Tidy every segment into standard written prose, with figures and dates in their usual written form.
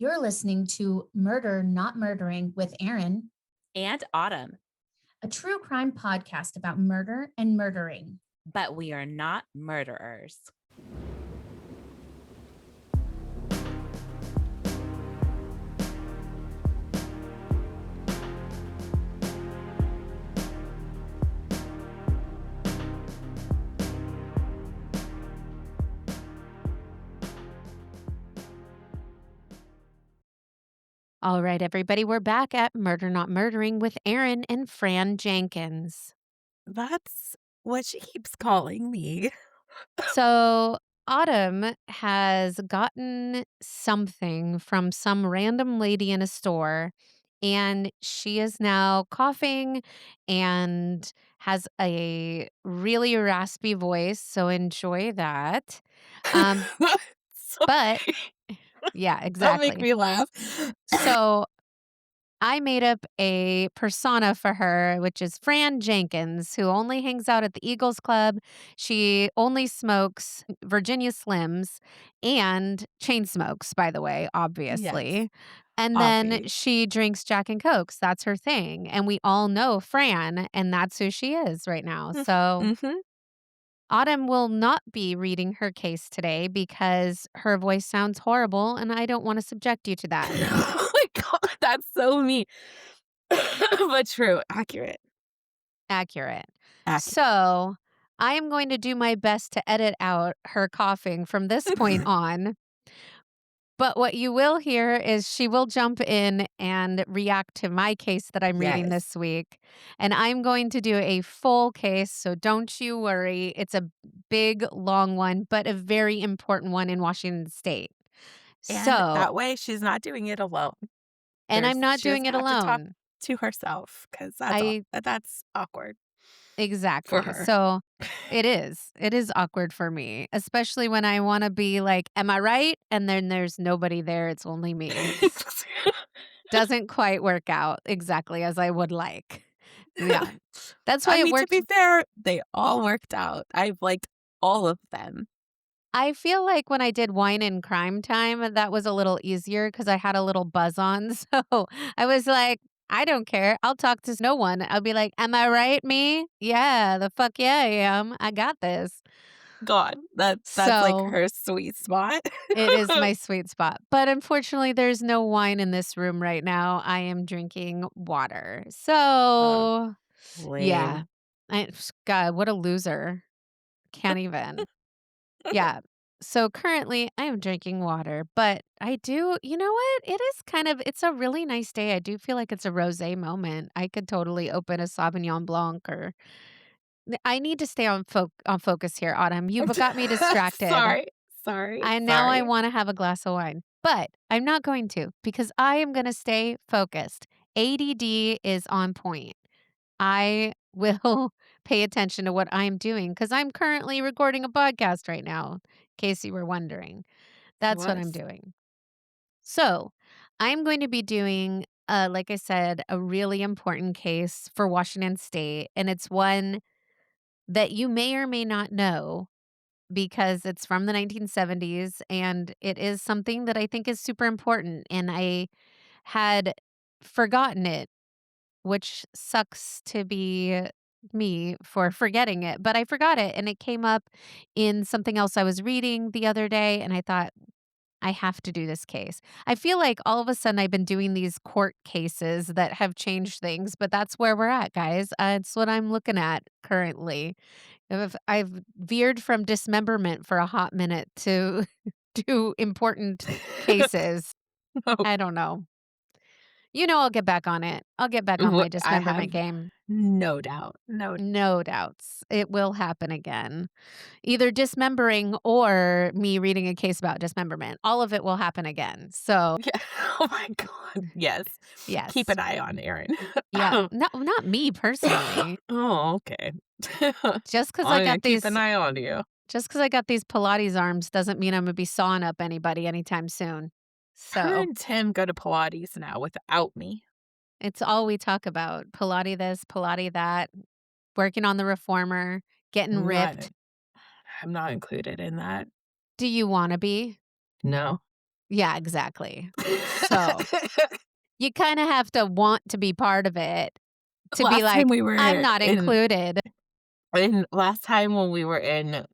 You're listening to Murder Not Murdering with Erin, And Autumn, a true crime podcast about murder and murdering. but we are not murderers. All right, everybody, we're back at Murder Not Murdering with Erin and Fran Jenkins. That's what she keeps calling me. So, Autumn has gotten something from some random lady in a store, and she is now coughing and has a really raspy voice. So, enjoy that. Um, but Sorry. yeah, Don't make exactly. me laugh. So, I made up a persona for her, which is Fran Jenkins, who only hangs out at the Eagles Club. She only smokes Virginia Slims and chain smokes, by the way, Yes, obviously. And then obvi. she drinks Jack and Cokes. That's her thing. And we all know Fran, and that's who she is right now. So Mhm. Autumn will not be reading her case today because her voice sounds horrible, and I don't want to subject you to that. Oh my god, that's so mean. But true, accurate. Accurate. Accurate. So, I am going to do my best to edit out her coughing from this point on, but what you will hear is she will jump in and react to my case that I'm reading Yes. this week, and I'm going to do a full case, so don't you worry. It's a big, long one, but a very important one in Washington State. And So that way she's not doing it alone. and I'm not She doing doesn't it have to talk alone. to herself because I that's awkward for Exactly. her. So it is. It is awkward for me, especially when I want to be like, "Am I right?" And then there's nobody there. It's only me. Doesn't quite work out exactly as I would like. Yeah. That's why I it mean, to worked. be fair, they all worked out. I've liked all of them. I feel like when I did Wine and Crime Time, that was a little easier because I had a little buzz on. So I was like, I don't care. I'll talk to no one. I'll be like, "Am I right, me? Yeah, the fuck yeah, I am. I got this." God, that's like So her sweet spot. it is my sweet spot, but unfortunately, there's no wine in this room right now. I am drinking water. Oh, So, yeah. lame. God, what a loser. Can't even. Yeah. So currently, I am drinking water, but I do you know what? It is kind of it's a really nice day. I do feel like it's a rosé moment. I could totally open a Sauvignon Blanc or I need to stay on focus here, Autumn. You've got me distracted. Sorry, sorry, And now I sorry. wanna have a glass of wine, but I'm not going to because I am gonna stay focused. ADD is on point. I will pay attention to what I'm doing because 'cause I'm currently recording a podcast right now, in case you were wondering. That's what I'm Was. doing. So, I'm going to be doing, like I said, a really important case for Washington State, and it's one that you may or may not know because it's from the 1970s and it is something that I think is super important. And I had forgotten it, which sucks to be me for forgetting it, but I forgot it. And it came up in something else I was reading the other day. And I thought, I have to do this case. I feel like all of a sudden I've been doing these court cases that have changed things, but that's where we're at, guys. It's what I'm looking at currently. I've veered from dismemberment for a hot minute to do important cases. Oh, I don't know. I'll get back on it. I'll get back on wh my I have dismemberment game. no doubt. No. No doubts. It will happen again. Either dismembering or me reading a case about dismemberment. All of it will happen again. So, Yeah. Oh my god. Yes. Keep yes. an eye on Erin. Yeah. No, not me personally. Oh, okay. Just because I I'm gonna got keep an these eye on you. Just because I got these Pilates arms doesn't mean I'm gonna be sawing up anybody anytime soon. Her So, and Tim go to Pilates now without me. it's all we talk about. Pilates this, Pilates that, working on the reformer, getting I'm not ripped. I'm not included in that. Do you wanna be? No. Yeah, exactly. So, you kinda have to want to be part of it to be Last time like, we "I'm were not in included." last time when we were in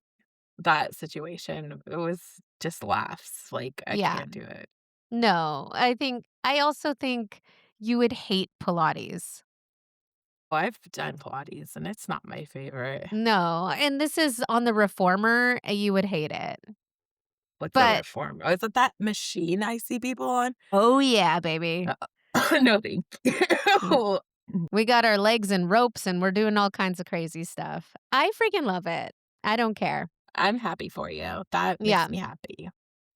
that situation, it was just laughs, like, I Yeah. can't do it. No, I also think you would hate Pilates. Well, I've done Pilates, and it's not my favorite. No, and this is on the reformer, you would hate it. What's the But reform? Oh, is it that machine I see people on? oh, yeah, baby. Uh, no, thank Mm, you. we got our legs in ropes, and we're doing all kinds of crazy stuff. I freaking love it. I don't care. I'm happy for you. That Yeah. makes me happy.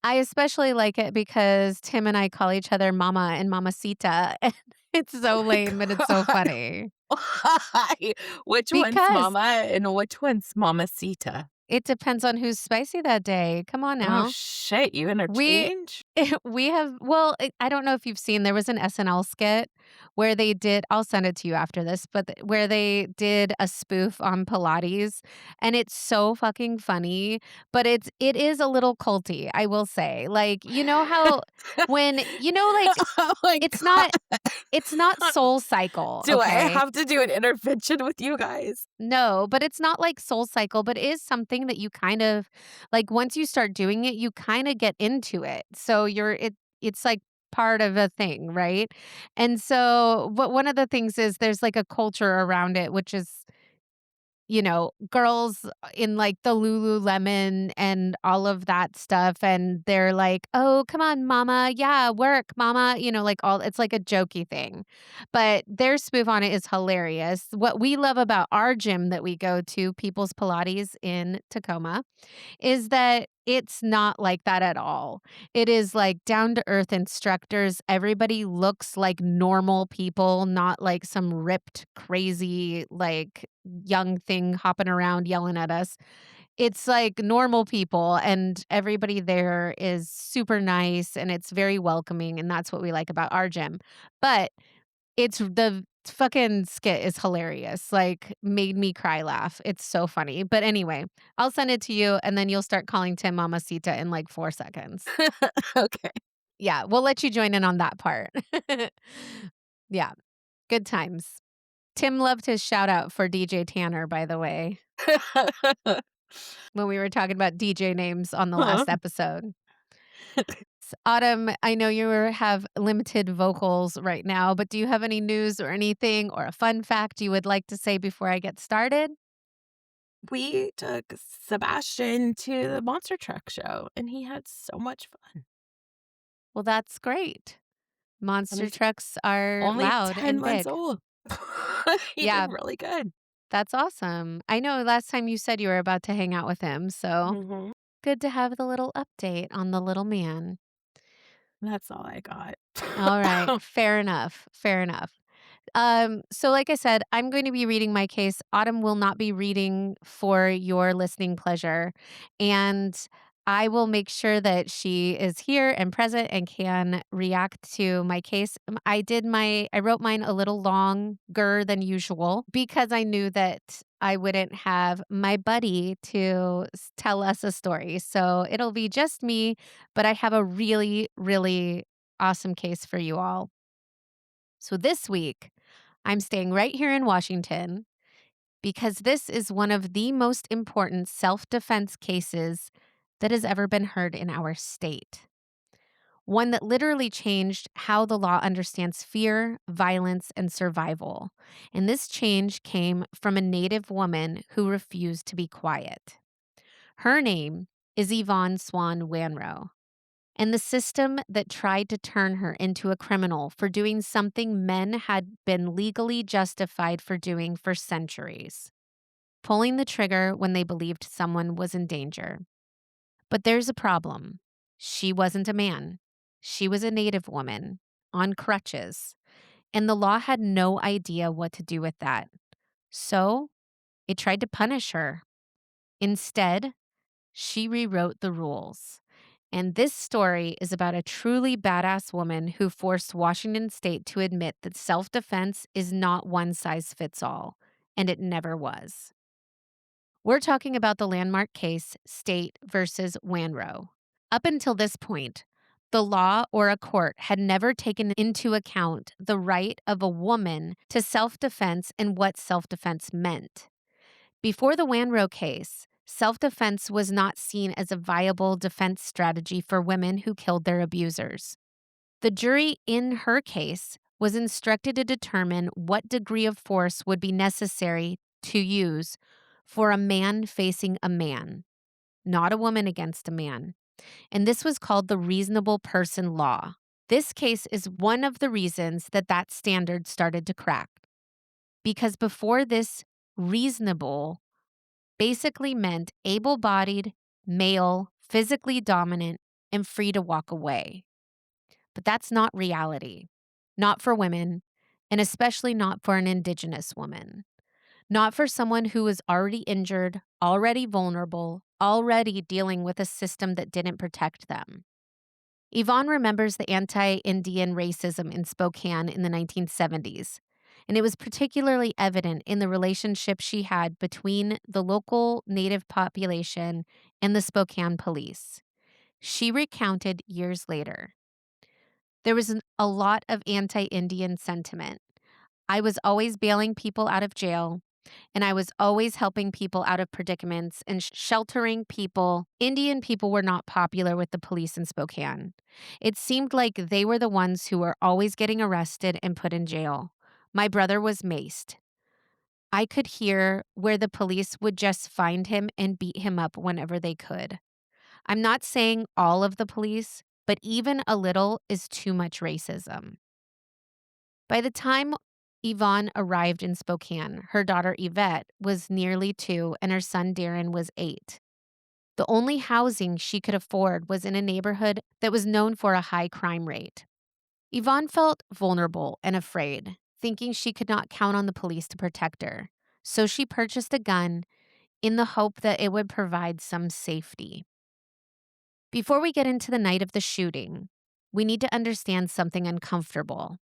I especially like it because Tim and I call each other mama and mamacita, and it's so lame, but it's so God. funny. Why? Which one's Because mama and which one's mamacita? it depends on who's spicy that day. Come on Oh, now. shit, you We interchange? we have I don't know if you've seen, there was an SNL skit where they did I'll send it to you after this, but where they did a spoof on Pilates, and it's so fucking funny, but it is a little culty, I will say. Like, you know how when like, Oh my it's god. not it's not Soul Cycle, Do I okay? have to do an intervention with you guys? No, but it's not like Soul Cycle, but it is something that you kind of like once you start doing it, you kinda get into it. So it's like part of a thing, right? And so but one of the things is there's like a culture around it, which is girls in, like, the Lululemon and all of that stuff, and they're like, "Oh, come on, mama. Yeah, work, mama." Like, all it's like a jokey thing. But their spoof on it is hilarious. What we love about our gym that we go to, People's Pilates in Tacoma, is that it's not like that at all. It is like down to earth instructors. Everybody looks like normal people, not like some ripped, crazy, like young thing hopping around yelling at us. It's like normal people, and everybody there is super nice and it's very welcoming. And that's what we like about our gym. But it's the fucking skit is hilarious, like, made me cry laugh. It's so funny. But anyway, I'll send it to you, and then you'll start calling Tim Mamacita in, like, 4 seconds. Okay. Yeah, we'll let you join in on that part. Yeah, good times. Tim loved his shout out for DJ Tanner, by the way, when we were talking about DJ names on the Huh? last episode. Autumn, I know have limited vocals right now, but do you have any news or anything or a fun fact you would like to say before I get started? We took Sebastian to the monster truck show, and he had so much fun. Well, that's great. And Monster he's trucks are only loud 10 and months big. old. He did Yeah, really good. that's awesome. I know last time you said you were about to hang out with him, so Mhm. good to have the little update on the little man. That's all I got. All right, fair enough. Fair enough. So like I said, I'm going to be reading my case. Autumn will not be reading for your listening pleasure. And I will make sure that she is here and present and can react to my case. I wrote mine a little longer than usual because I knew that I wouldn't have my buddy to tell us a story. So it'll be just me, but I have a really, really awesome case for you all. So this week, I'm staying right here in Washington because this is one of the most important self defense cases that has ever been heard in our state. One that literally changed how the law understands fear, violence, and survival. And this change came from a Native woman who refused to be quiet. Her name is Yvonne Swan Wanrow. And the system that tried to turn her into a criminal for doing something men had been legally justified for doing for centuries, pulling the trigger when they believed someone was in danger. But there's a problem. She wasn't a man. She was a Native woman on crutches, and the law had no idea what to do with that. So it tried to punish her. Instead, she rewrote the rules. And this story is about a truly badass woman who forced Washington state to admit that self defense is not one size fits all, and it never was. We're talking about the landmark case, State versus Wanrow. Up until this point, The law or a court had never taken into account the right of a woman to self-defense and what self-defense meant. Before the Wanrow case, self-defense was not seen as a viable defense strategy for women who killed their abusers. The jury in her case was instructed to determine what degree of force would be necessary to use for a man facing a man, not a woman against a man. And this was called the reasonable person law. This case is one of the reasons that that standard started to crack. Because before this, reasonable basically meant able-bodied, male, physically dominant, and free to walk away. But that's not reality. Not for women, and especially not for an indigenous woman. Not for someone who was already injured, already vulnerable, already dealing with a system that didn't protect them. Yvonne remembers the anti-Indian racism in Spokane in the 1970s, and it was particularly evident in the relationship she had between the local Native population and the Spokane police. She recounted years later. There was a lot of anti-Indian sentiment. I was always bailing people out of jail, and I was always helping people out of predicaments and sheltering people. Indian people were not popular with the police in Spokane. It seemed like they were the ones who were always getting arrested and put in jail. My brother was maced. I could hear where the police would just find him and beat him up whenever they could. I'm not saying all of the police, but even a little is too much racism. By the time Yvonne arrived in Spokane, her daughter Yvette was nearly 2 and her son Darren was 8. The only housing she could afford was in a neighborhood that was known for a high crime rate. Yvonne felt vulnerable and afraid, thinking she could not count on the police to protect her. So she purchased a gun in the hope that it would provide some safety. Before we get into the night of the shooting, we need to understand something uncomfortable.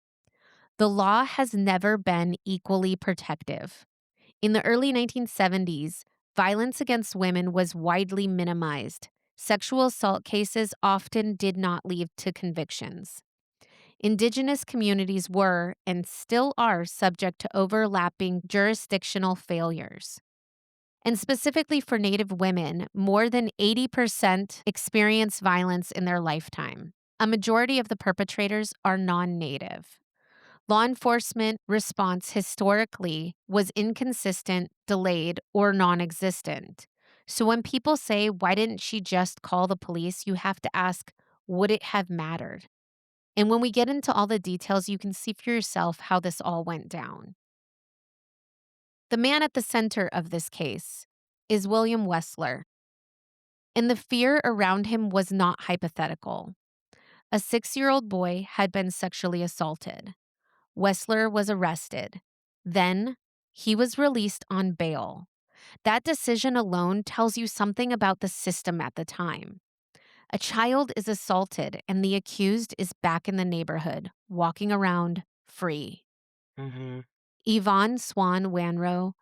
The law has never been equally protective. In the early 1970s, violence against women was widely minimized. Sexual assault cases often did not lead to convictions. Indigenous communities were, and still are, subject to overlapping jurisdictional failures. And specifically for Native women, more than 80% experience violence in their lifetime. A majority of the perpetrators are non-Native. Law enforcement response historically was inconsistent, delayed, or non-existent. So when people say, why didn't she just call the police? You have to ask, would it have mattered? And when we get into all the details, you can see for yourself how this all went down. The man at the center of this case is William Wessler. And the fear around him was not hypothetical. A 6-year-old boy had been sexually assaulted. Wessler was arrested. Then, he was released on bail. That decision alone tells you something about the system at the time. A child is assaulted, and the accused is back in the neighborhood, walking around free. Mhm. Yvonne Swan Wanrow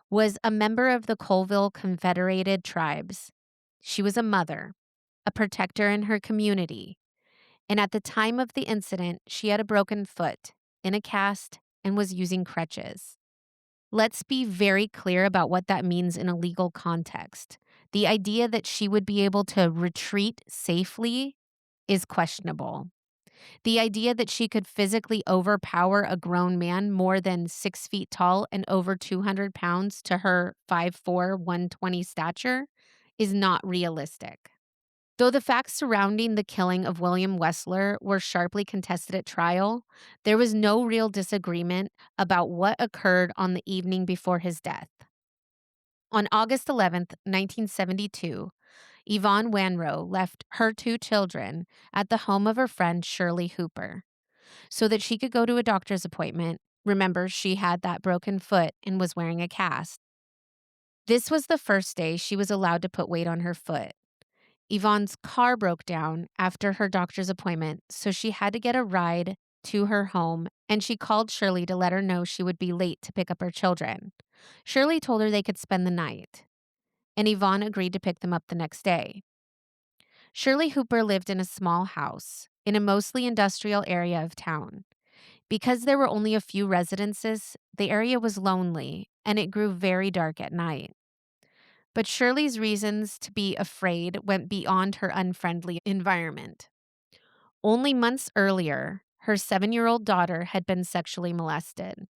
was a member of the Colville Confederated Tribes. She was a mother, a protector in her community, and at the time of the incident, she had a broken foot, in a cast, and was using crutches. Let's be very clear about what that means in a legal context. The idea that she would be able to retreat safely is questionable. The idea that she could physically overpower a grown man more than 6 feet tall and over 200 pounds to her 5'4", 120 stature is not realistic. Though the facts surrounding the killing of William Wessler were sharply contested at trial, there was no real disagreement about what occurred on the evening before his death. On August 11th, 1972, Yvonne Wanrow left her 2 children at the home of her friend Shirley Hooper so that she could go to a doctor's appointment. Remember, she had that broken foot and was wearing a cast. This was the first day she was allowed to put weight on her foot. Yvonne's car broke down after her doctor's appointment, so she had to get a ride to her home, and she called Shirley to let her know she would be late to pick up her children. Shirley told her they could spend the night, and Yvonne agreed to pick them up the next day. Shirley Hooper lived in a small house. in a mostly industrial area of town. Because there were only a few residences, the area was lonely and it grew very dark at night. But Shirley's reasons to be afraid went beyond her unfriendly environment. Only months earlier, her 7-year-old daughter had been sexually molested.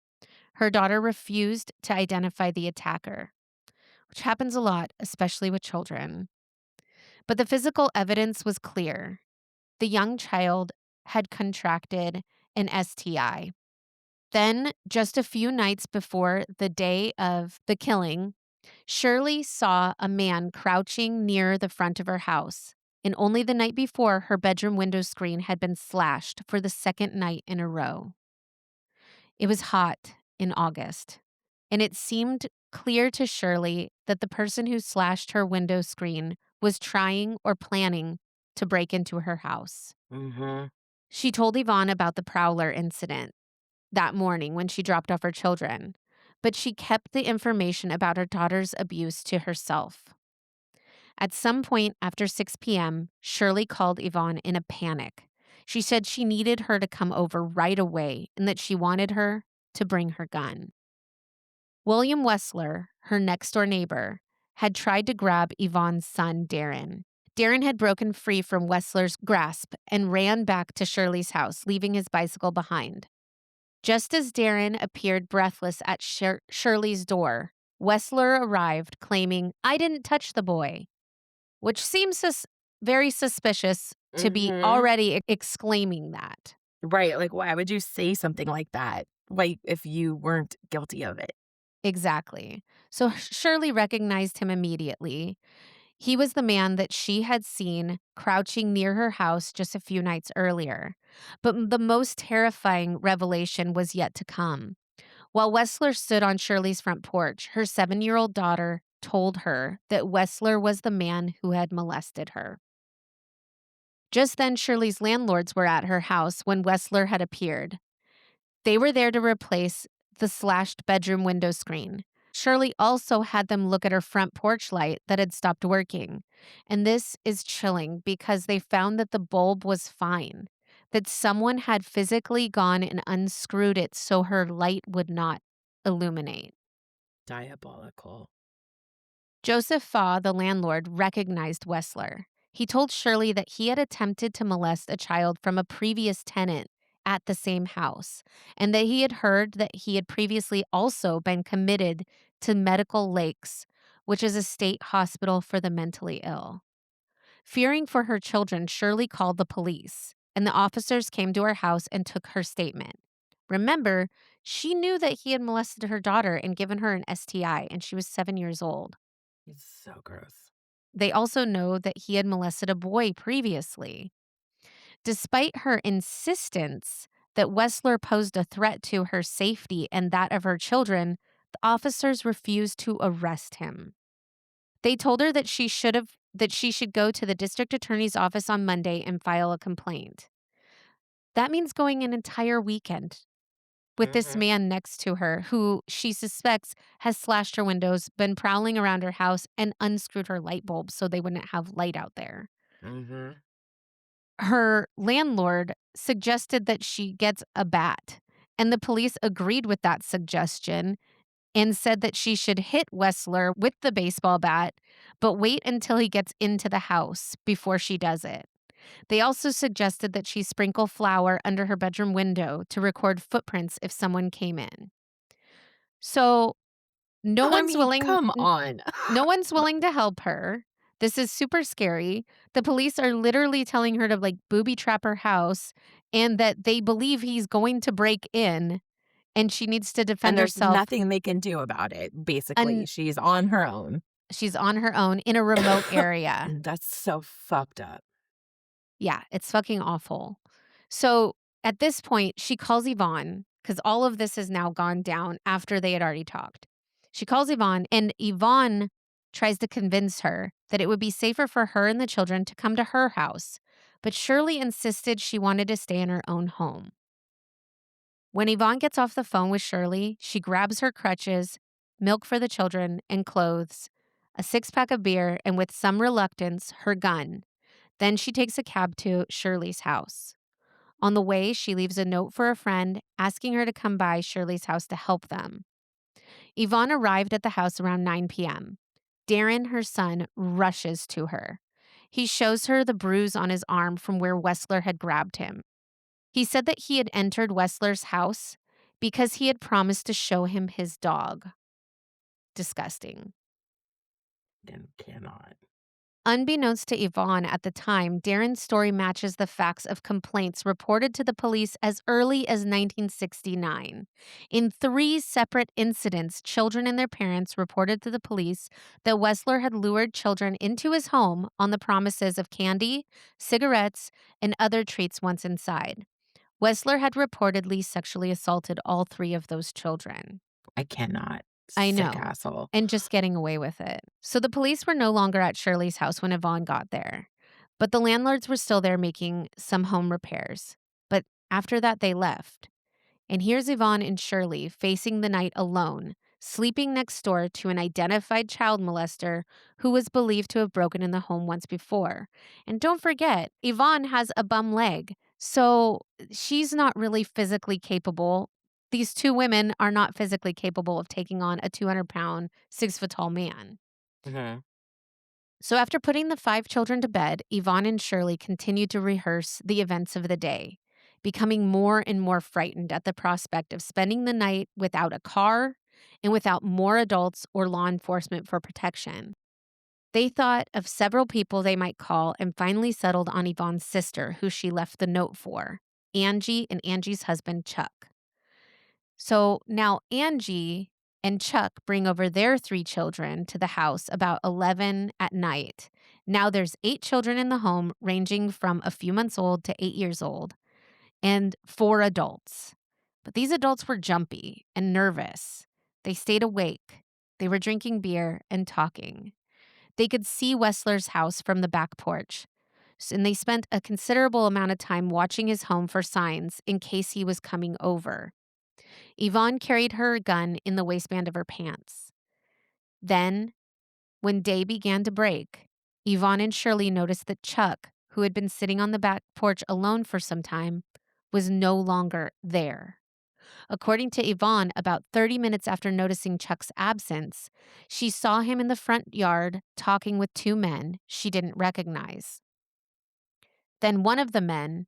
Her daughter refused to identify the attacker, which happens a lot, especially with children. But the physical evidence was clear. The young child had contracted an STI. Then, just a few nights before the day of the killing, Shirley saw a man crouching near the front of her house, and only the night before, her bedroom window screen had been slashed for the second night in a row. It was hot in August, and it seemed clear to Shirley that the person who slashed her window screen was trying or planning to break into her house. Mm-hmm. She told Yvonne about the prowler incident that morning when she dropped off her children, but she kept the information about her daughter's abuse to herself. At some point after 6 p.m., Shirley called Yvonne in a panic. She said she needed her to come over right away and that she wanted her to bring her gun. William Wessler, her next-door neighbor, had tried to grab Yvonne's son, Darren. Darren had broken free from Wessler's grasp and ran back to Shirley's house, leaving his bicycle behind. Just as Darren appeared breathless at Shirley's door, Wessler arrived, claiming, "I didn't touch the boy," which seems very suspicious to be Mm-hmm. already exclaiming that. Right. Like, why would you say something like that? Like, if you weren't guilty of it. Exactly. So Shirley recognized him immediately. He was the man that she had seen crouching near her house just a few nights earlier. But the most terrifying revelation was yet to come. While Wessler stood on Shirley's front porch, her 7-year-old daughter told her that Wessler was the man who had molested her. Just then, Shirley's landlords were at her house when Wessler had appeared. They were there to replace the slashed bedroom window screen. Shirley also had them look at her front porch light that had stopped working. And this is chilling because they found that the bulb was fine, that someone had physically gone and unscrewed it so her light would not illuminate. Diabolical. Joseph Faw, the landlord, recognized Wessler. He told Shirley that he had attempted to molest a child from a previous tenant at the same house, and that he had heard that he had previously also been committed to Medical Lakes, which is a state hospital for the mentally ill. Fearing for her children, Shirley called the police, and the officers came to her house and took her statement. Remember, she knew that he had molested her daughter and given her an STI, and she was 7 years old. It's so gross. They also know that he had molested a boy previously. Despite her insistence that Wessler posed a threat to her safety and that of her children, the officers refused to arrest him. They told her that she should go to the district attorney's office on Monday and file a complaint. That means going an entire weekend with this Mm-hmm. man next to her who she suspects has slashed her windows, been prowling around her house, and unscrewed her light bulbs so they wouldn't have light out there. Mm-hmm. Her landlord suggested that she gets a bat, and the police agreed with that suggestion and said that she should hit Wessler with the baseball bat, but wait until he gets into the house before she does it. They also suggested that she sprinkle flour under her bedroom window to record footprints if someone came in. So no I one's mean, willing come on. no one's willing to help her. This is super scary. The police are literally telling her to like booby trap her house and that they believe he's going to break in and she needs to And defend there's herself. nothing they can do about it, basically. And She's on her own. she's on her own in a remote area. That's so fucked up. Yeah, it's fucking awful. So at this point, she calls Yvonne because all of this has now gone down after they had already talked. She calls Yvonne, and Yvonne tries to convince her that it would be safer for her and the children to come to her house. But Shirley insisted she wanted to stay in her own home. When Yvonne gets off the phone with Shirley, she grabs her crutches, milk for the children, and clothes, a 6-pack of beer, and with some reluctance, her gun. Then she takes a cab to Shirley's house. On the way, she leaves a note for a friend asking her to come by Shirley's house to help them. Yvonne arrived at the house around 9 p.m. Darren, her son, rushes to her. He shows her the bruise on his arm from where Wessler had grabbed him. He said that he had entered Wessler's house because he had promised to show him his dog. Disgusting. And cannot. Unbeknownst to Yvonne at the time, Darren's story matches the facts of complaints reported to the police as early as 1969. In 3 separate incidents, children and their parents reported to the police that Wessler had lured children into his home on the promises of candy, cigarettes, and other treats once inside. Wessler had reportedly sexually assaulted all 3 of those children. I cannot. I Sick know. asshole. And just getting away with it. So the police were no longer at Shirley's house when Yvonne got there. But the landlords were still there making some home repairs. But after that, they left. And here's Yvonne and Shirley facing the night alone, sleeping next door to an identified child molester who was believed to have broken in the home once before. And don't forget, Yvonne has a bum leg, so she's not really physically capable. These 2 women are not physically capable of taking on a 200-pound, 6-foot-tall man. Mhm. So after putting the 5 children to bed, Yvonne and Shirley continued to rehearse the events of the day, becoming more and more frightened at the prospect of spending the night without a car and without more adults or law enforcement for protection. They thought of several people they might call and finally settled on Yvonne's sister, who she left the note for, Angie and Angie's husband, Chuck. So now Angie and Chuck bring over their 3 children to the house about 11 at night. Now there's 8 children in the home, ranging from a few months old to 8 years old, and 4 adults. But these adults were jumpy and nervous. They stayed awake. They were drinking beer and talking. They could see Wessler's house from the back porch, and they spent a considerable amount of time watching his home for signs in case he was coming over. Yvonne carried her gun in the waistband of her pants. Then, when day began to break, Yvonne and Shirley noticed that Chuck, who had been sitting on the back porch alone for some time, was no longer there. According to Yvonne, about 30 minutes after noticing Chuck's absence, she saw him in the front yard talking with 2 men she didn't recognize. Then one of the men,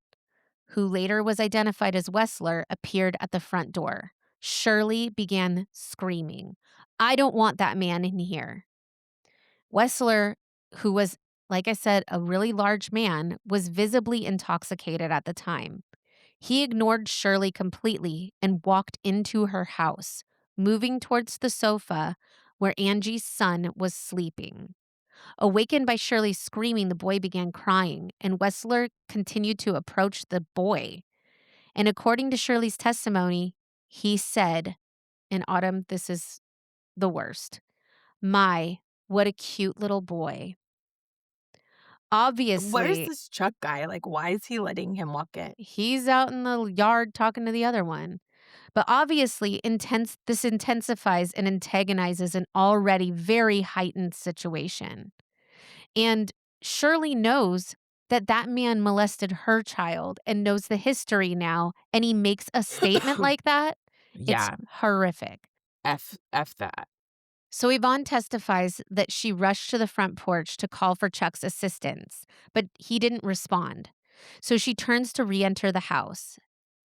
who later was identified as Wessler, appeared at the front door. Shirley began screaming, "I don't want that man in here." Wessler, who was, like I said, a really large man, was visibly intoxicated at the time. He ignored Shirley completely and walked into her house, moving towards the sofa where Angie's son was sleeping. Awakened by Shirley screaming, the boy began crying, and Wessler continued to approach the boy. And according to Shirley's testimony, he said, and Autumn, this is the worst, "My, what a cute little boy." Where's Obviously, this Chuck guy? Like, why is he letting him walk in? he's out in the yard talking to the other one. But obviously, this intensifies and antagonizes an already very heightened situation. And Shirley knows that that man molested her child and knows the history now, and he makes a statement like that. It's Yeah. horrific. F that. So Yvonne testifies that she rushed to the front porch to call for Chuck's assistance, but he didn't respond. So she turns to re-enter the house.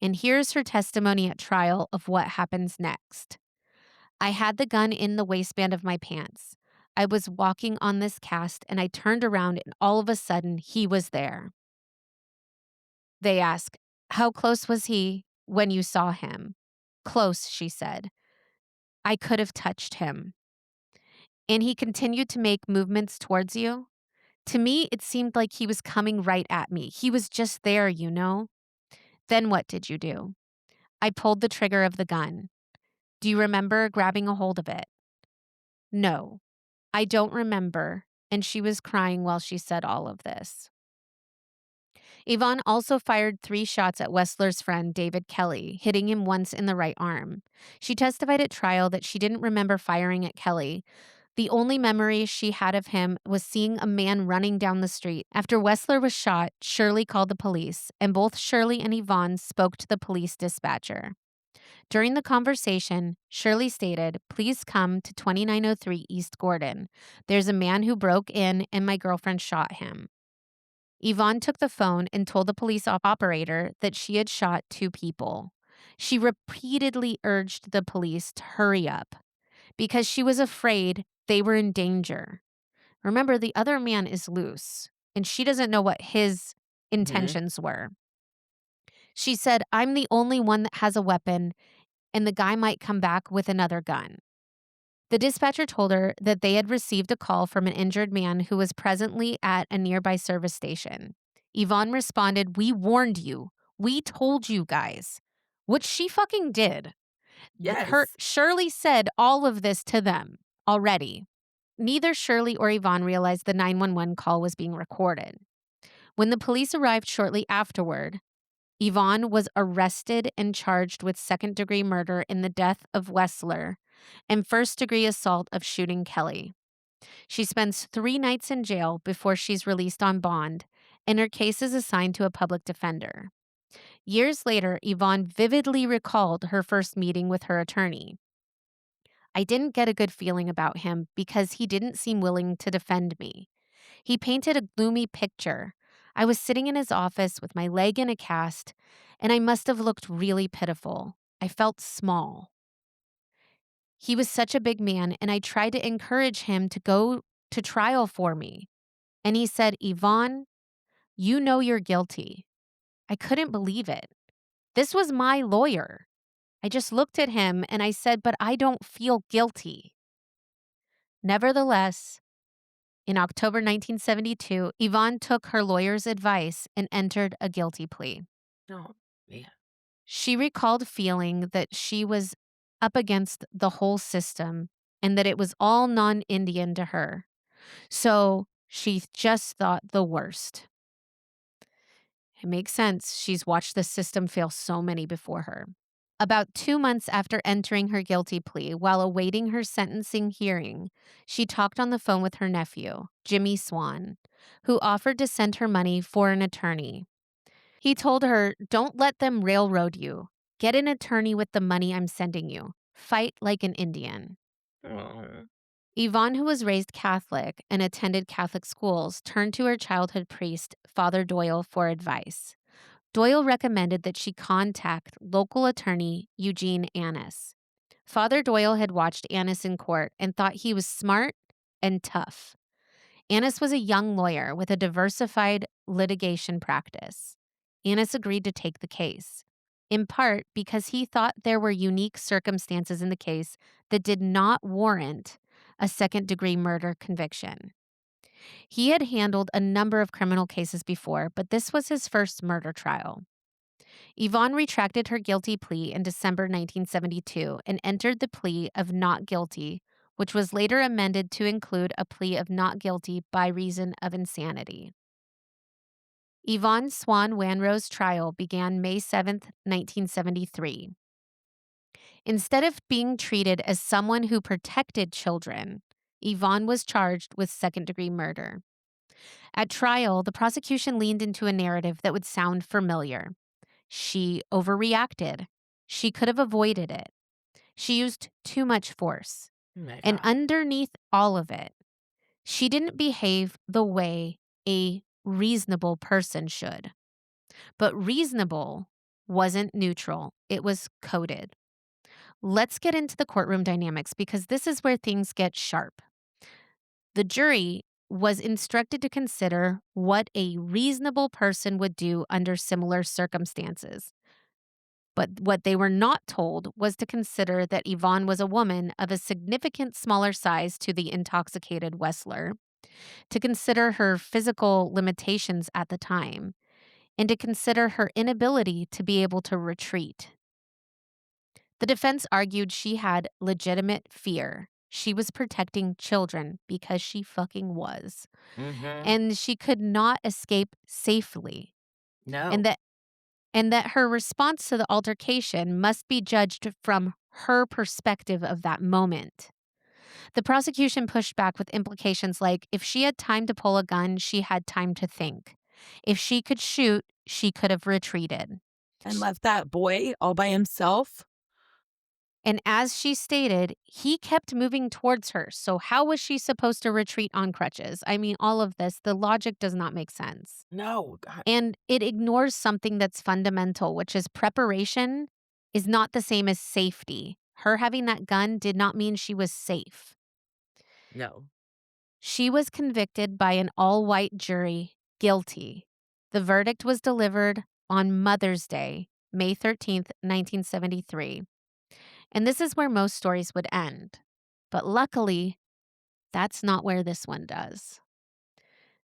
And here's her testimony at trial of what happens next. "I had the gun in the waistband of my pants. I was walking on this cast and I turned around and all of a sudden he was there." They ask, "How close was he when you saw him?" "Close," she said. "I could have touched him." "And he continued to make movements towards you?" "To me, it seemed like he was coming right at me. He was just there, you know." "Then what did you do?" "I pulled the trigger of the gun." "Do you remember grabbing a hold of it?" "No, I don't remember." And she was crying while she said all of this. Yvonne also fired 3 shots at Wessler's friend, David Kelly, hitting him once in the right arm. She testified at trial that she didn't remember firing at Kelly, The only memory she had of him was seeing a man running down the street. After Wessler was shot, Shirley called the police, and both Shirley and Yvonne spoke to the police dispatcher. During the conversation, Shirley stated, "Please come to 2903 East Gordon. There's a man who broke in and my girlfriend shot him." Yvonne took the phone and told the police operator that she had shot 2 people. She repeatedly urged the police to hurry up because she was afraid they were in danger. Remember, the other man is loose, and she doesn't know what his Mhm. intentions were. She said, "I'm the only one that has a weapon, and the guy might come back with another gun." The dispatcher told her that they had received a call from an injured man who was presently at a nearby service station. Yvonne responded, "We warned you. We told you guys." Which she fucking did. Yes. Shirley said all of this to them already. Neither Shirley or Yvonne realized the 911 call was being recorded. When the police arrived shortly afterward, Yvonne was arrested and charged with second-degree murder in the death of Wessler and first-degree assault of shooting Kelly. She spends 3 nights in jail before she's released on bond, and her case is assigned to a public defender. Years later, Yvonne vividly recalled her first meeting with her attorney. "I didn't get a good feeling about him because he didn't seem willing to defend me. He painted a gloomy picture. I was sitting in his office with my leg in a cast, and I must have looked really pitiful. I felt small. He was such a big man, and I tried to encourage him to go to trial for me. And he said, 'Yvonne, you know you're guilty.' I couldn't believe it. This was my lawyer. I just looked at him and I said, 'But I don't feel guilty.'" Nevertheless, in October 1972, Yvonne took her lawyer's advice and entered a guilty plea. Oh, man. She recalled feeling that she was up against the whole system and that it was all non-Indian to her. So she just thought the worst. It makes sense. She's watched the system fail so many before her. About 2 months after entering her guilty plea, while awaiting her sentencing hearing, she talked on the phone with her nephew, Jimmy Swan, who offered to send her money for an attorney. He told her, "Don't let them railroad you. Get an attorney with the money I'm sending you. Fight like an Indian." Oh. Yvonne, who was raised Catholic and attended Catholic schools, turned to her childhood priest, Father Doyle, for advice. Doyle recommended that she contact local attorney Eugene Annis. Father Doyle had watched Annis in court and thought he was smart and tough. Annis was a young lawyer with a diversified litigation practice. Annis agreed to take the case, in part because he thought there were unique circumstances in the case that did not warrant a second-degree murder conviction. He had handled a number of criminal cases before, but this was his first murder trial. Yvonne retracted her guilty plea in December 1972 and entered the plea of not guilty, which was later amended to include a plea of not guilty by reason of insanity. Yvonne Swan Wanrow's trial began May 7, 1973. Instead of being treated as someone who protected children, Yvonne was charged with second-degree murder. At trial, the prosecution leaned into a narrative that would sound familiar. She overreacted. She could have avoided it. She used too much force. Oh my And God. underneath all of it, she didn't behave the way a reasonable person should. But reasonable wasn't neutral, it was coded. Let's get into the courtroom dynamics because this is where things get sharp. The jury was instructed to consider what a reasonable person would do under similar circumstances. But what they were not told was to consider that Yvonne was a woman of a significant smaller size to the intoxicated Wessler, to consider her physical limitations at the time, and to consider her inability to be able to retreat. The defense argued she had legitimate fear. She was protecting children because she fucking was. Mhm. And she could not escape safely. No. And that her response to the altercation must be judged from her perspective of that moment. The prosecution pushed back with implications like if she had time to pull a gun, she had time to think. If she could shoot, she could have retreated. And left that boy all by himself? And as she stated, he kept moving towards her. So, how was she supposed to retreat on crutches? I mean, all of this, the logic does not make sense. No, God. And it ignores something that's fundamental, which is preparation is not the same as safety. Her having that gun did not mean she was safe. No. She was convicted by an all white jury, guilty. The verdict was delivered on Mother's Day, May 13th, 1973. And this is where most stories would end. But luckily, that's not where this one does.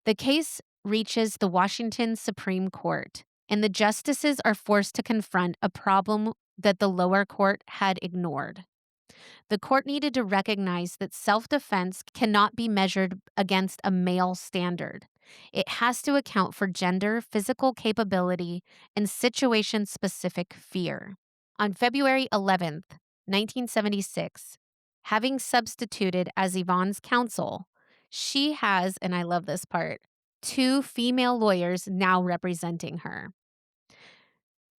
The case reaches the Washington Supreme Court, and the justices are forced to confront a problem that the lower court had ignored. The court needed to recognize that self-defense cannot be measured against a male standard. It has to account for gender, physical capability, and situation-specific fear. On February 11th, 1976, having substituted as Yvonne's counsel, she has, and I love this part, 2 female lawyers now representing her.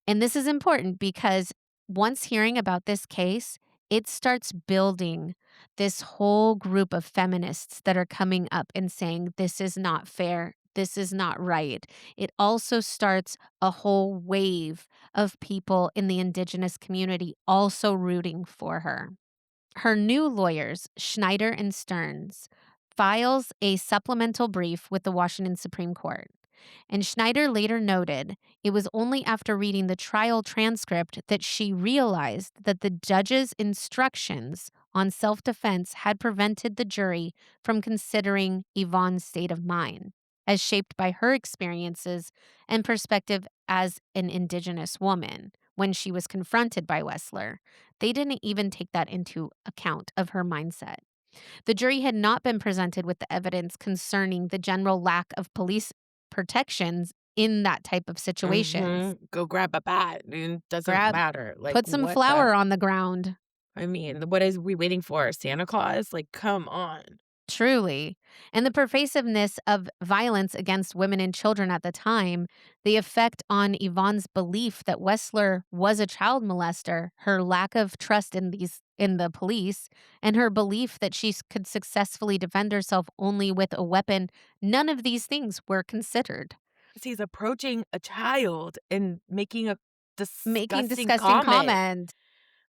And this is important because once hearing about this case, it starts building this whole group of feminists that are coming up and saying, this is not fair. This is not right. It also starts a whole wave of people in the indigenous community also rooting for her. Her new lawyers, Schneider and Stearns, files a supplemental brief with the Washington Supreme Court. And Schneider later noted it was only after reading the trial transcript that she realized that the judge's instructions on self-defense had prevented the jury from considering Yvonne's state of mind, as shaped by her experiences and perspective as an indigenous woman when she was confronted by Wessler. They didn't even take that into account of her mindset. The jury had not been presented with the evidence concerning the general lack of police protections in that type of situations. Go grab a bat. It doesn't Grab, matter. Like, put some what flour on the ground. I mean, what is we waiting for? Santa Claus? Like, come on. Truly. And the pervasiveness of violence against women and children at the time, the effect on Yvonne's belief that Wessler was a child molester, her lack of trust in the police, and her belief that she could successfully defend herself only with a weapon, none of these things were considered. He's approaching a child and making a Making disgusting disgusting comment. comment.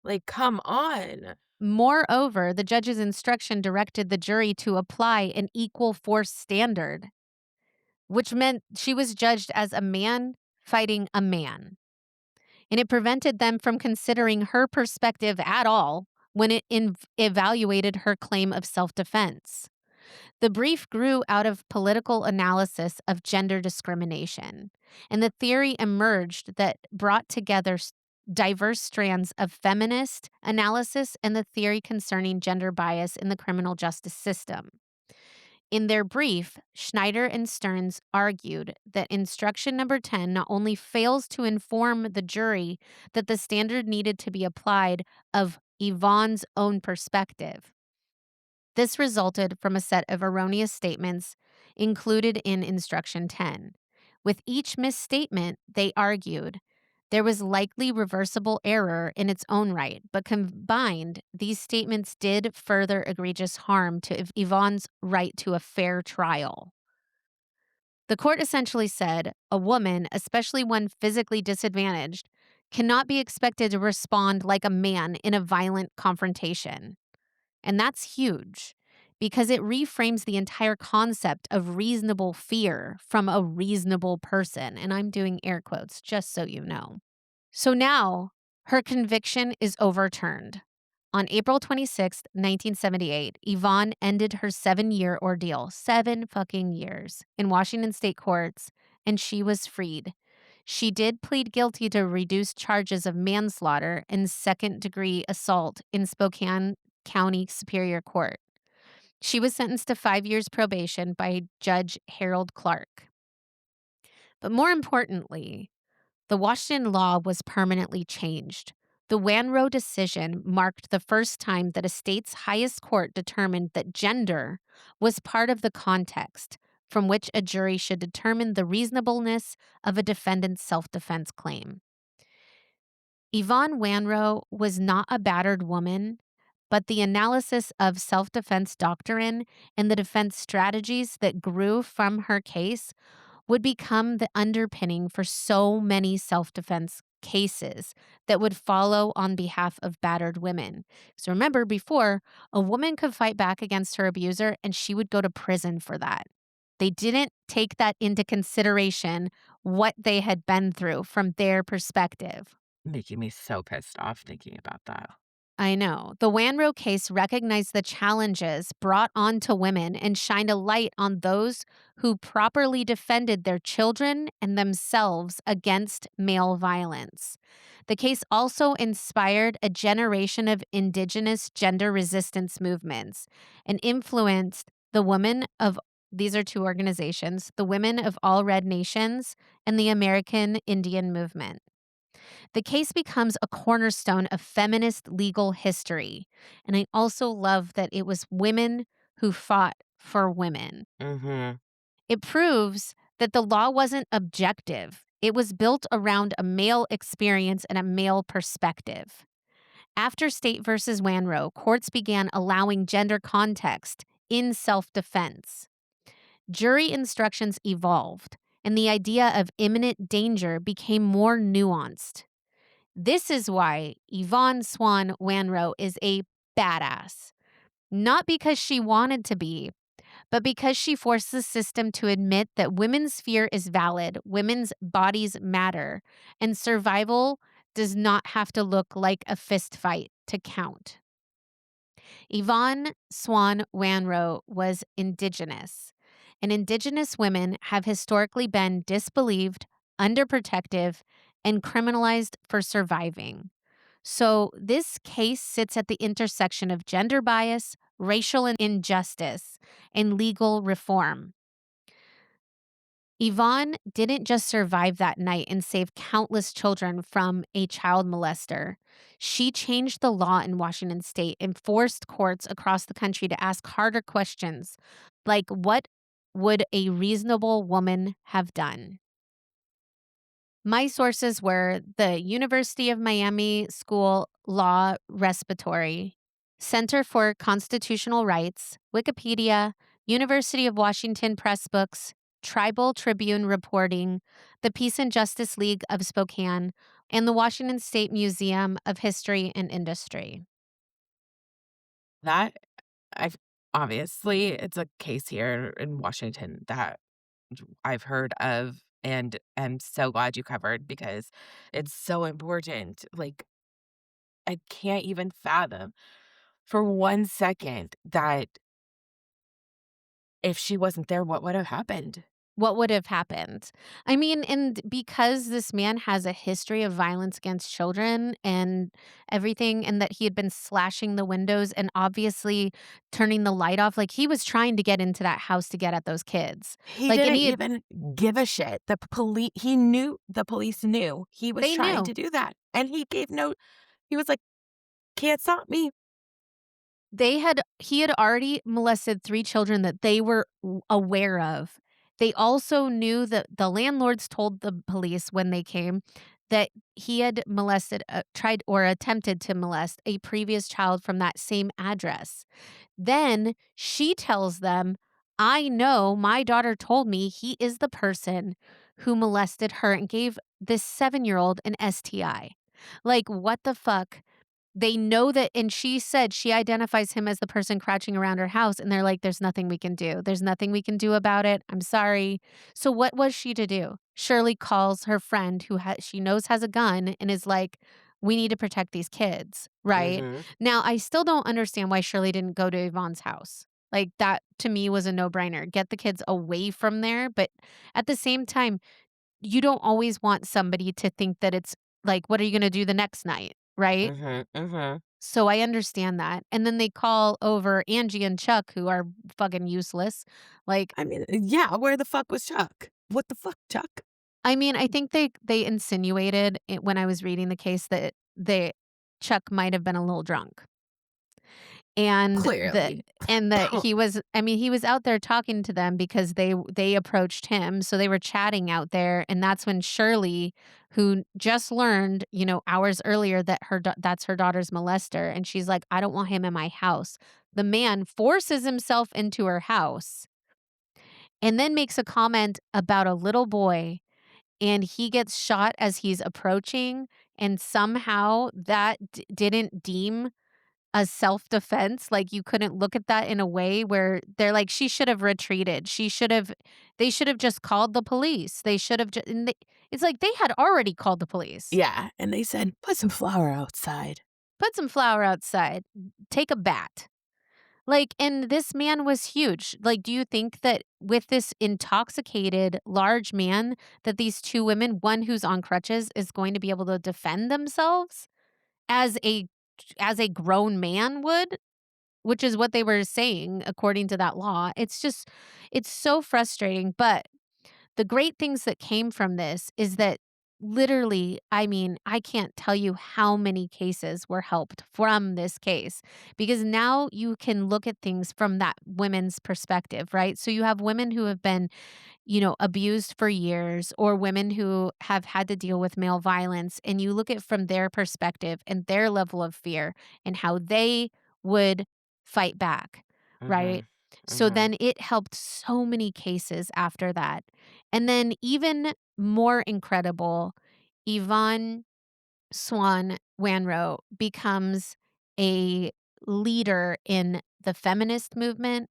Like, come on. Moreover, the judge's instruction directed the jury to apply an equal force standard, which meant she was judged as a man fighting a man. And it prevented them from considering her perspective at all when it evaluated her claim of self-defense. The brief grew out of political analysis of gender discrimination, and the theory emerged that brought together diverse strands of feminist analysis and the theory concerning gender bias in the criminal justice system. In their brief, Schneider and Stearns argued that instruction number 10 not only fails to inform the jury that the standard needed to be applied of Yvonne's own perspective. This resulted from a set of erroneous statements included in instruction 10. With each misstatement, they argued, there was likely reversible error in its own right, but combined, these statements did further egregious harm to Yvonne's right to a fair trial. The court essentially said a woman, especially one physically disadvantaged, cannot be expected to respond like a man in a violent confrontation. And that's huge because it reframes the entire concept of reasonable fear from a reasonable person. And I'm doing air quotes just so you know. So now her conviction is overturned. On April 26th, 1978, Yvonne ended her 7-year ordeal, 7 fucking years, in Washington state courts, and she was freed. She did plead guilty to reduced charges of manslaughter and second-degree assault in Spokane County Superior Court. She was sentenced to 5 years probation by Judge Harold Clark. But more importantly, the Washington law was permanently changed. The Wanrow decision marked the first time that a state's highest court determined that gender was part of the context from which a jury should determine the reasonableness of a defendant's self-defense claim. Yvonne Wanrow was not a battered woman, but the analysis of self-defense doctrine and the defense strategies that grew from her case would become the underpinning for so many self-defense cases that would follow on behalf of battered women. So remember, before, a woman could fight back against her abuser and she would go to prison for that. They didn't take that into consideration, what they had been through from their perspective. Making me so pissed off thinking about that. I know. The Wanrow case recognized the challenges brought on to women and shined a light on those who properly defended their children and themselves against male violence. The case also inspired a generation of indigenous gender resistance movements and influenced the women of these are two organizations, the Women of All Red Nations and the American Indian Movement. The case becomes a cornerstone of feminist legal history. And I also love that it was women who fought for women. Mhm. It proves that the law wasn't objective, it was built around a male experience and a male perspective. After State versus Wanrow, courts began allowing gender context in self defense. Jury instructions evolved, and the idea of imminent danger became more nuanced. This is why Yvonne Swan Wanrow is a badass. Not because she wanted to be, but because she forced the system to admit that women's fear is valid, women's bodies matter, and survival does not have to look like a fist fight to count. Yvonne Swan Wanrow was indigenous, and indigenous women have historically been disbelieved, underprotective, and criminalized for surviving. So, this case sits at the intersection of gender bias, racial injustice, and legal reform. Yvonne didn't just survive that night and save countless children from a child molester. She changed the law in Washington state and forced courts across the country to ask harder questions, like what would a reasonable woman have done? My sources were the University of Miami School Law Respiratory, Center for Constitutional Rights, Wikipedia, University of Washington Press Books, Tribal Tribune Reporting, the Peace and Justice League of Spokane, and the Washington State Museum of History and Industry. That I've obviously, it's a case here in Washington that I've heard of and am so glad you covered because it's so important. Like, I can't even fathom for 1 second that if she wasn't there, what would have happened? What would have happened? I mean, and because this man has a history of violence against children and everything, and that he had been slashing the windows and obviously turning the light off, like he was trying to get into that house to get at those kids. He Like, and didn't he had, even give a shit. The police knew he was they trying knew. to do that, and he was like, "Can't stop me." He had already molested 3 children that they were aware of. They also knew that the landlords told the police when they came that he had molested, tried or attempted to molest a previous child from that same address. Then she tells them, "I know my daughter told me he is the person who molested her and gave this 7-year-old an STI." Like, what the fuck? They know that, and she said she identifies him as the person crouching around her house, and they're like, "There's nothing we can do. There's nothing we can do about it. I'm sorry." So what was she to do? Shirley calls her friend who she knows has a gun and is like, "We need to protect these kids," right? Mhm. Now, I still don't understand why Shirley didn't go to Yvonne's house. Like, that to me was a no-brainer. Get the kids away from there, but at the same time, you don't always want somebody to think that it's like, what are you gonna do the next night, right? Mhm, mhm. So I understand that, and then they call over Angie and Chuck, who are fucking useless. Like, I mean, yeah, where the fuck was Chuck? What the fuck, Chuck? I mean, I think they insinuated it when I was reading the case that Chuck might have been a little drunk. And the Clearly. and that he was I mean, he was out there talking to them because they approached him, so they were chatting out there, and that's when Shirley, who just learned, hours earlier that that's her daughter's molester, and she's like, "I don't want him in my house." The man forces himself into her house and then makes a comment about a little boy, and he gets shot as he's approaching, and somehow that didn't deem a self-defense, like, you couldn't look at that in a way where they're like, "She should have retreated. They should have just called the police. They should have and they it's like they had already called the police. Yeah, and they said, "Put some flour outside." Put some flour outside. Take a bat." Like, and this man was huge. Like, do you think that with this intoxicated, large man, that these 2 women, one who's on crutches, is going to be able to defend themselves as a grown man would? Which is what they were saying according to that law. It's so frustrating, but the great things that came from this is that literally, I mean, I can't tell you how many cases were helped from this case because now you can look at things from that women's perspective, right? So you have women who have been, abused for years or women who have had to deal with male violence and you look at from their perspective and their level of fear and how they would fight back, right? Mhm. So Mhm. then it helped so many cases after that. And then even more incredible, Yvonne Swan Wanrow becomes a leader in the feminist movement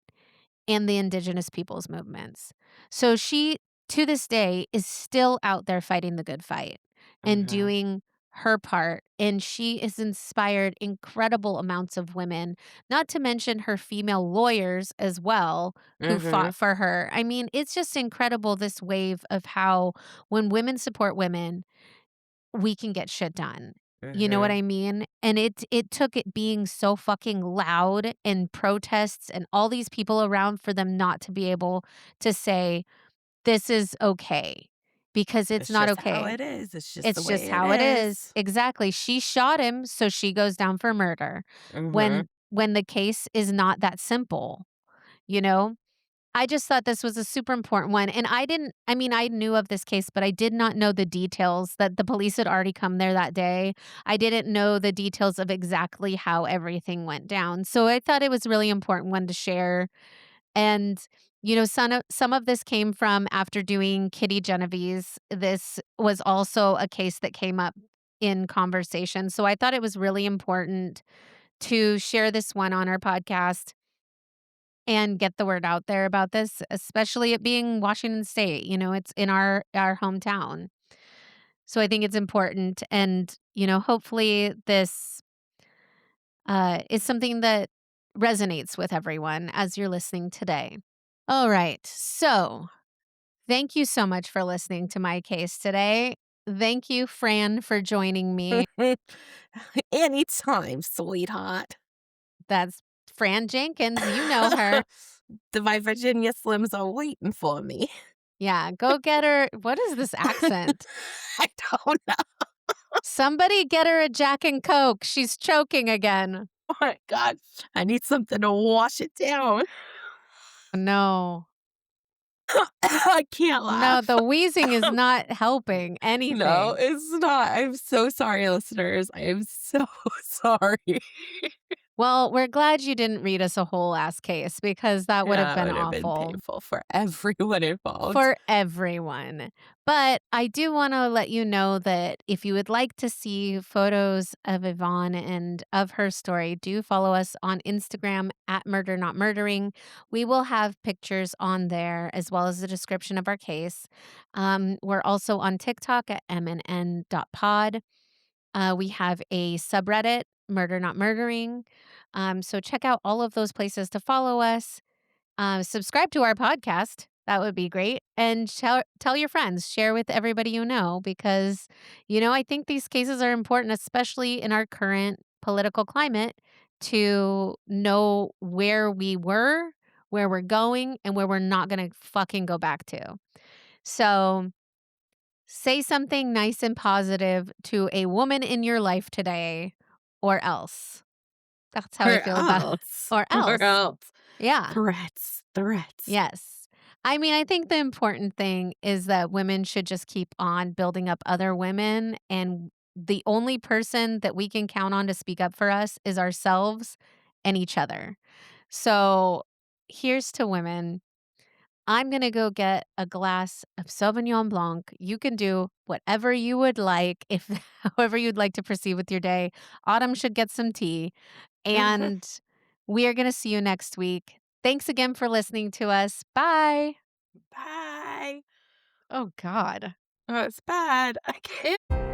and the indigenous peoples movements. So she, to this day, is still out there fighting the good fight and Mhm. doing her part. And she has inspired incredible amounts of women, not to mention her female lawyers as well, who Mhm. fought for her. I mean, it's just incredible this wave of how when women support women, we can get shit done. You know what Mhm. I mean? And it took it being so fucking loud and protests and all these people around for them not to be able to say, "This is okay," because it's It's not just how okay. it is. It's just the It's just way it how it is. is. Exactly. She shot him, so she goes down for murder. Mhm. When the case is not that simple, you know? I just thought this was a super important one, and I mean, I knew of this case, but I did not know the details that the police had already come there that day. I didn't know the details of exactly how everything went down, so I thought it was really important one to share, and, some of this came from after doing Kitty Genevieve's. This was also a case that came up in conversation, so I thought it was really important to share this one on our podcast and get the word out there about this, especially it being Washington State, it's in our hometown. So I think it's important and, hopefully this is something that resonates with everyone as you're listening today. All right. So, thank you so much for listening to my case today. Thank you, Fran, for joining me. Anytime, sweetheart. That's Fran Jenkins. You know her. My Virginia Slims are waiting for me. Yeah, go get her. What is this accent? I don't know. Somebody get her a Jack and Coke. She's choking again. Oh my god. I need something to wash it down. No. I can't No, laugh. the wheezing is not helping No, anything. it's not. I'm so sorry, listeners. I am so sorry. Well, we're glad you didn't read us a whole ass case because that would have Yeah, it been would have been awful painful for everyone involved. for everyone. But I do want to let you know that if you would like to see photos of Yvonne and of her story, do follow us on Instagram at Murder Not Murdering. We will have pictures on there as well as the description of our case. We're also on TikTok at mnn.pod. We have a subreddit, Murder Not Murdering. So check out all of those places to follow us. Subscribe to our podcast. That would be great. And tell your friends, share with everybody you know, because, I think these cases are important, especially in our current political climate, to know where we were, where we're going, and where we're not going to fucking go back to. So say something nice and positive to a woman in your life today, or else. That's how I Or feel about else. or Or else. else. Yeah. Threats. Threats. Yes. I mean, I think the important thing is that women should just keep on building up other women, and the only person that we can count on to speak up for us is ourselves and each other. So, here's to women. I'm gonna go get a glass of Sauvignon Blanc. You can do whatever you would like, if however you'd like to proceed with your day. Autumn should get some tea, and we are gonna see you next week. Thanks again for listening to us. Bye. Bye. Oh God. Oh, it's bad. I can't.